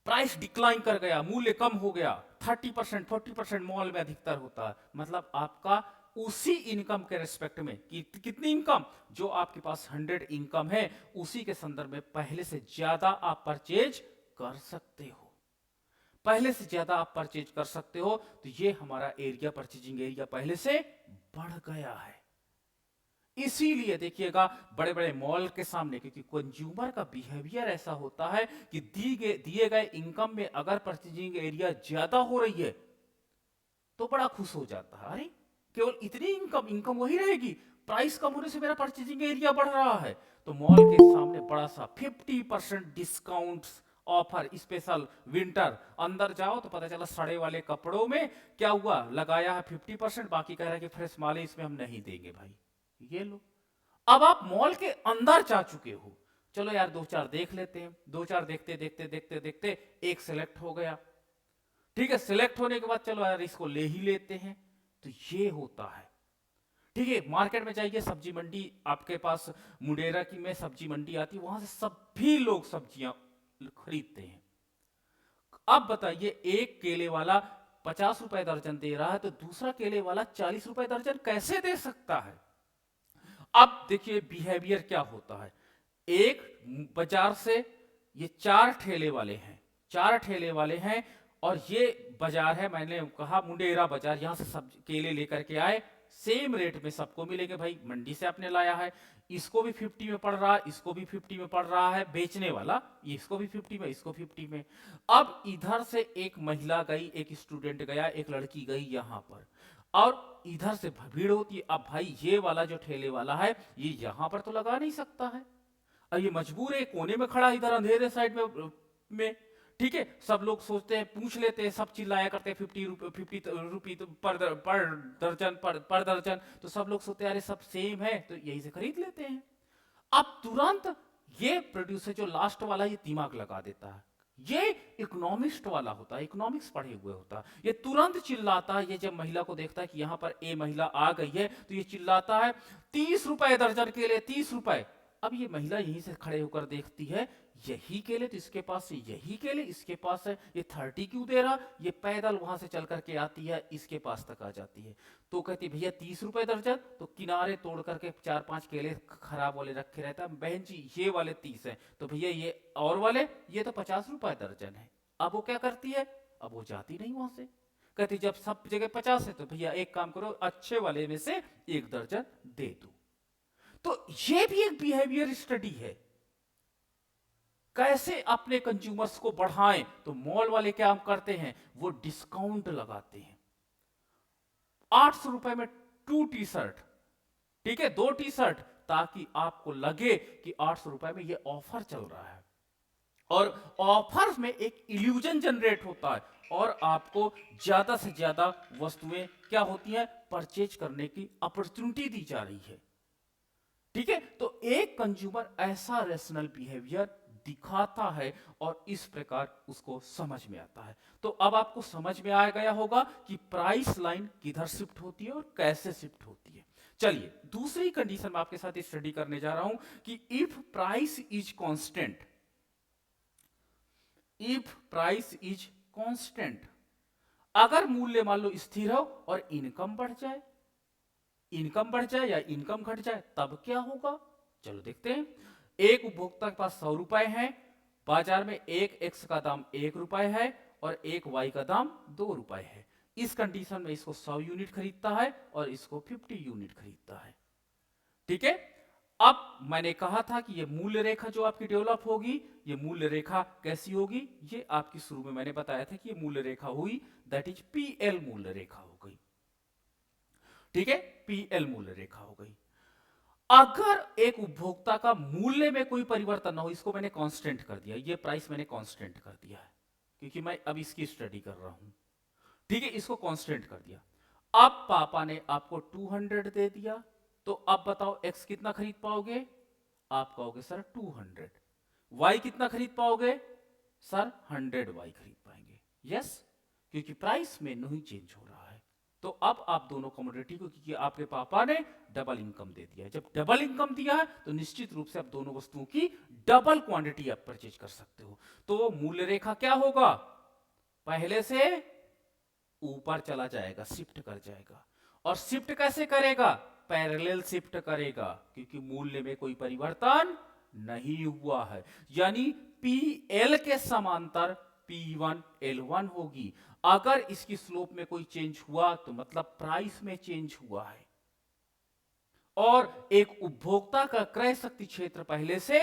Speaker 1: प्राइस डिक्लाइन कर गया, मूल्य कम हो गया, 30% 40% मॉल में अधिकतर होता है, मतलब आपका उसी इनकम के रेस्पेक्ट में, कितनी इनकम, जो आपके पास 100 इनकम है उसी के संदर्भ में पहले से ज्यादा आप परचेज कर सकते हो, पहले से ज्यादा आप परचेज कर सकते हो। तो ये हमारा एरिया, परचेजिंग एरिया पहले से बढ़ गया है। इसीलिए देखिएगा बड़े बड़े मॉल के सामने, क्योंकि कंज्यूमर का बिहेवियर ऐसा होता है कि दिए गए इनकम में अगर परचेजिंग एरिया ज्यादा हो रही है तो बड़ा खुश हो जाता है, अरे केवल इतनी इनकम वही रहेगी, प्राइस कम होने से मेरा परचेजिंग एरिया बढ़ रहा है। तो मॉल के सामने बड़ा सा 50% डिस्काउंट ऑफर, स्पेशल विंटर, अंदर जाओ तो पता चला सड़े वाले कपड़ों में क्या हुआ, लगाया है 50%, बाकी कह रहा है कि फ्रेश माल है इसमें हम नहीं देंगे भाई, ये लो। अब आप मॉल के अंदर जा चुके हो, चलो यार दो चार देख लेते हैं, दो चार देखते देखते देखते देखते एक सिलेक्ट हो गया, ठीक है। सिलेक्ट होने के बाद चलो यार इसको ले ही लेते हैं। तो ये होता है, ठीक है। मार्केट में जाइए, सब्जी मंडी आपके पास मुंडेरा की में सब्जी मंडी आती है, वहां से सभी लोग सब्जियां खरीदते हैं। अब बताइए एक केले वाला 50 रुपए दर्जन दे रहा है तो दूसरा केले वाला 40 रुपए दर्जन कैसे दे सकता है? अब देखिए बिहेवियर क्या होता है। एक बाजार से ये चार ठेले वाले हैं, चार ठेले वाले हैं, और ये बाजार है, मैंने कहा मुंडेरा बाजार, यहाँ से सब केले लेकर के आए, सेम रेट में सबको मिलेंगे भाई, मंडी से आपने लाया है, इसको भी 50 में पड़ रहा है, इसको भी 50 में पड़ रहा है, बेचने वाला इसको भी 50 में, इसको 50 में। अब इधर से एक महिला गई, एक स्टूडेंट गया, एक लड़की गई यहाँ पर, और इधर से भीड़ होती है। अब भाई ये वाला जो ठेले वाला है ये यहाँ पर तो लगा नहीं सकता है, अब ये मजबूर है कोने में खड़ा इधर अंधेरे साइड में ठीक है। सब लोग सोचते हैं, पूछ लेते हैं, सब चिल्लाया करते हैं 50 रुपी पर दर्जन पर दर्जन, तो सब लोग सोचते हैं अरे सब सेम है तो यही से खरीद लेते हैं। अब तुरंत ये प्रोड्यूसर जो लास्ट वाला ये दिमाग लगा देता है, ये इकोनॉमिस्ट वाला होता है, इकोनॉमिक्स पढ़े हुए होता है, ये तुरंत चिल्लाता है, ये जब महिला को देखता है कि यहाँ पर ए महिला आ गई है तो ये चिल्लाता है 30 रुपए दर्जन के लिए, 30 रुपए। अब ये महिला यहीं से खड़े होकर देखती है, यही केले तो इसके पास है, यही केले इसके पास है, ये 30 क्यों दे रहा, ये पैदल वहां से चल करके आती है, इसके पास तक आ जाती है, तो कहती भैया 30 रुपए दर्जन, तो किनारे तोड़ करके 4-5 केले खराब वाले रखे रहता है, बहन जी ये वाले 30 है, तो भैया ये और वाले ये तो 50 रुपए दर्जन है। अब वो क्या करती है, अब वो जाती नहीं वहां से, कहती जब सब जगह 50 है तो भैया एक काम करो, अच्छे वाले में से 1 दर्जन दे दो। तो ये भी एक बिहेवियर स्टडी है, कैसे अपने कंज्यूमर्स को बढ़ाएं। तो मॉल वाले क्या हम करते हैं, वो डिस्काउंट लगाते हैं, 800 रुपए में 2 टी शर्ट, ठीक है 2 टी शर्ट, ताकि आपको लगे कि 800 रुपए में ये ऑफर चल रहा है, और ऑफर में एक इल्यूजन जनरेट होता है, और आपको ज्यादा से ज्यादा वस्तुएं क्या होती हैं, परचेज करने की अपॉर्चुनिटी दी जा रही है, ठीक है। तो एक कंज्यूमर ऐसा रेशनल बिहेवियर दिखाता है और इस प्रकार उसको समझ में आता है। तो अब आपको समझ में आ गया होगा कि प्राइस लाइन किधर शिफ्ट होती है और कैसे शिफ्ट होती है। चलिए दूसरी कंडीशन में आपके साथ स्टडी करने जा रहा हूं कि if price is constant, if price is constant, अगर मूल्य मान लो स्थिर हो और इनकम बढ़ जाए, इनकम बढ़ जाए या इनकम घट जाए, तब क्या होगा, चलो देखते हैं। एक उपभोक्ता के पास 100 रुपए है, बाजार में एक एक्स का दाम 1 रुपए है और एक वाई का दाम 2 रुपए है। इस कंडीशन में इसको 100 यूनिट खरीदता है और इसको 50 यूनिट खरीदता है, ठीक है। अब मैंने कहा था कि ये मूल्य रेखा जो आपकी डेवलप होगी, ये मूल्य रेखा कैसी होगी, ये आपकी शुरू में मैंने बताया था कि ये मूल्य रेखा हुई, दैट इज पीएल मूल्य रेखा हो गई, ठीक है, पीएल मूल्य रेखा हो गई। अगर एक उपभोक्ता का मूल्य में कोई परिवर्तन ना हो, इसको मैंने कांस्टेंट कर दिया, ये प्राइस मैंने कांस्टेंट कर दिया है क्योंकि मैं अब इसकी स्टडी कर रहा हूं, ठीक है, इसको कांस्टेंट कर दिया। अब पापा ने आपको 200 दे दिया, तो अब बताओ एक्स कितना खरीद पाओगे, आप कहोगे सर 200, वाई कितना खरीद पाओगे सर 100 वाई खरीद पाएंगे, यस, क्योंकि प्राइस में नहीं चेंज हो रहा है। तो अब आप दोनों कमोडिटी को, क्योंकि आपके पापा ने डबल इनकम दे दिया है, जब डबल इनकम दिया है तो निश्चित रूप से आप दोनों वस्तुओं की डबल क्वांटिटी आप परचेज कर सकते हो। तो मूल्य रेखा क्या होगा, पहले से ऊपर चला जाएगा, शिफ्ट कर जाएगा, और शिफ्ट कैसे करेगा, पैरेलल शिफ्ट करेगा, क्योंकि मूल्य में कोई परिवर्तन नहीं हुआ है, यानी पीएल के समांतर P1 L1 होगी। अगर इसकी स्लोप में कोई चेंज हुआ तो मतलब प्राइस में चेंज हुआ है, और एक उपभोक्ता का क्रय शक्ति क्षेत्र पहले से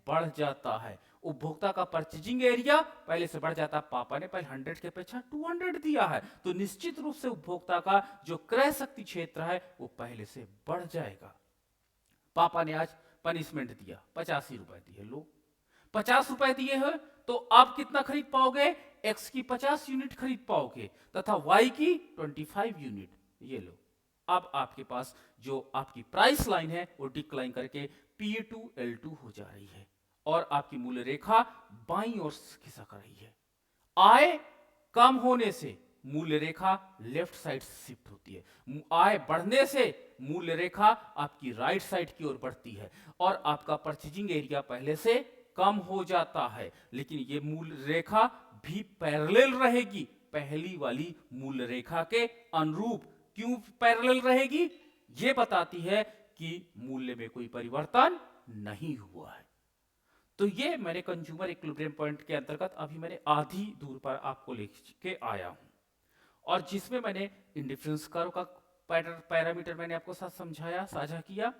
Speaker 1: बढ़ जाता है, उपभोक्ता का परचेजिंग एरिया पहले से बढ़ जाता है, पापा ने पहले 100 के अपेक्षा 200 दिया है, तो निश्चित रूप से उपभोक्ता का जो क्रय शक्ति क्षेत्र है वो पहले से बढ़ जाएगा। पापा ने आज पनिशमेंट दिया, 85 रुपए दिए, लो 50 रुपए दिए हैं, तो आप कितना खरीद पाओगे, एक्स की 50 यूनिट खरीद पाओगे तथा वाई की 25 यूनिट, ये लो। अब आपके पास जो आपकी प्राइस लाइन है वो डिक्लाइन करके P2 L2 हो जा रही है, और आपकी मूल्य रेखा बाईं ओर खिसक रही है। आय कम होने से मूल्य रेखा लेफ्ट साइड से शिफ्ट होती है, आय बढ़ने से मूल्य रेखा आपकी राइट साइड की ओर बढ़ती है, और आपका परचेजिंग एरिया पहले से कम हो जाता है, लेकिन ये मूल्य रेखा भी पैरेलल रहेगी पहली वाली मूल्य रेखा के अनुरूप। क्यों पैरेलल रहेगी, ये बताती है कि मूल्य में कोई परिवर्तन नहीं हुआ है। तो ये मैंने कंज्यूमर इक्विलिब्रियम पॉइंट के अंतर्गत अभी मैंने आधी दूर पर आपको लिख के आया हूं, और जिसमें मैंने इंडिफरेंस कर्व का पैरामीटर मैंने आपको साथ समझाया, साझा किया,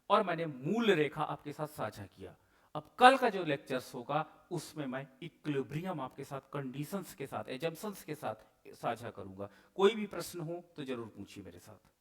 Speaker 1: और मैंने मूल रेखा आपके साथ साझा किया। अब कल का जो लेक्चर्स होगा उसमें मैं इक्विलिब्रियम आपके साथ कंडीशंस के साथ, एजम्पशंस के साथ साझा करूंगा। कोई भी प्रश्न हो तो जरूर पूछिए मेरे साथ।